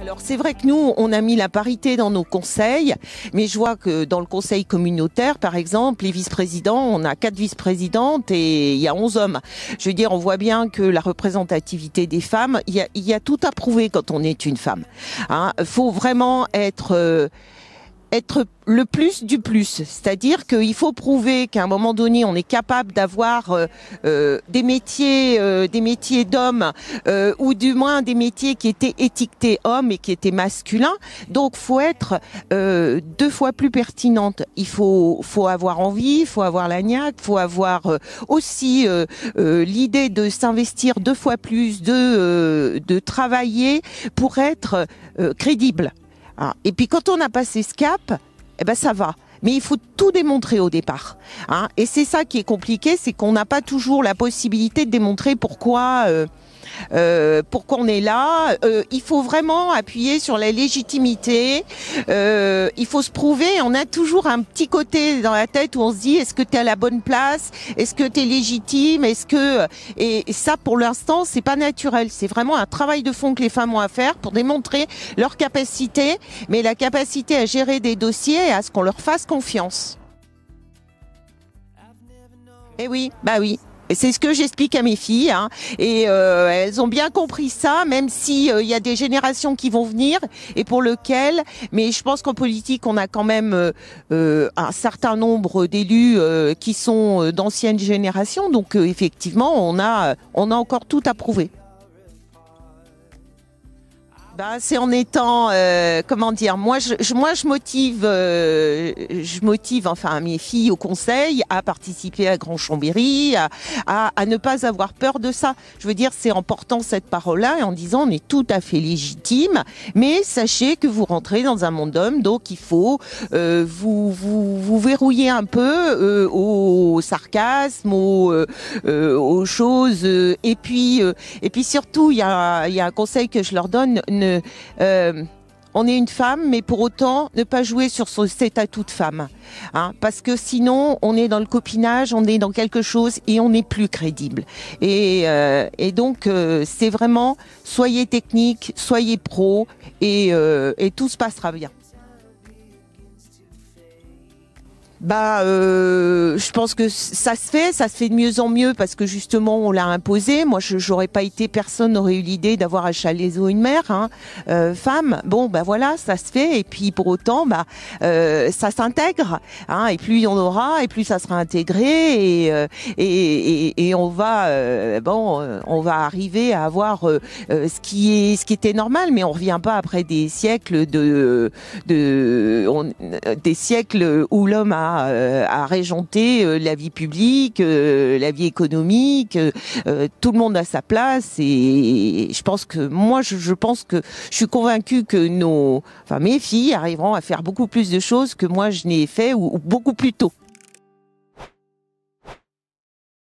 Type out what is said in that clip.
Alors c'est vrai que nous, on a mis la parité dans nos conseils, mais je vois que dans le conseil communautaire, par exemple, les vice-présidents, on a 4 vice-présidentes et il y a 11 hommes. Je veux dire, on voit bien que la représentativité des femmes, il y a tout à prouver quand on est une femme. Hein, faut vraiment être le plus du plus, c'est-à-dire qu'il faut prouver qu'à un moment donné on est capable d'avoir des métiers d'hommes ou du moins des métiers qui étaient étiquetés hommes et qui étaient masculins. Donc faut être 2 fois plus pertinente. Il faut avoir envie, il faut avoir la niaque, il faut avoir aussi l'idée de s'investir 2 fois plus, de travailler pour être crédible. Ah. Et puis quand on a passé ce cap, eh ben ça va. Mais il faut tout démontrer au départ. Hein. Et c'est ça qui est compliqué, c'est qu'on n'a pas toujours la possibilité de démontrer pourquoi on est là. Il faut vraiment appuyer sur la légitimité. Il faut se prouver. On a toujours un petit côté dans la tête où on se dit est-ce que tu es à la bonne place? Est-ce que tu es légitime? Et ça pour l'instant c'est pas naturel. C'est vraiment un travail de fond que les femmes ont à faire pour démontrer leur capacité, mais la capacité à gérer des dossiers et à ce qu'on leur fasse confiance. Eh oui, bah oui. C'est ce que j'explique à mes filles, hein. Et elles ont bien compris ça, même si y a des générations qui vont venir et pour lequel. Mais je pense qu'en politique, on a quand même un certain nombre d'élus qui sont d'anciennes générations, donc effectivement, on a encore tout à prouver. Bah, c'est en étant, comment dire, moi je motive enfin mes filles au conseil à participer à Grand Chambéry, à ne pas avoir peur de ça. Je veux dire, c'est en portant cette parole-là et en disant on est tout à fait légitime, mais sachez que vous rentrez dans un monde d'hommes, donc il faut vous verrouiller un peu au sarcasme, aux choses, et puis surtout il y a un conseil que je leur donne. On est une femme, mais pour autant, ne pas jouer sur cet atout de femme. Hein, parce que sinon, on est dans le copinage, on est dans quelque chose et on n'est plus crédible. Et donc, c'est vraiment, soyez technique, soyez pro et tout se passera bien. Bah, je pense que ça se fait de mieux en mieux parce que justement on l'a imposé. Moi, j'aurais pas été, personne n'aurait eu l'idée d'avoir à Chalaiseau une mère, hein, femme. Bon, bah voilà, ça se fait. Et puis pour autant, bah, ça s'intègre. Hein, et plus on aura, et plus ça sera intégré, et on va, on va arriver à avoir ce qui était normal. Mais on revient pas après des siècles des siècles où l'homme à régenter la vie publique, la vie économique, tout le monde a sa place et je pense que je pense que je suis convaincue que mes filles arriveront à faire beaucoup plus de choses que moi je n'ai fait ou beaucoup plus tôt.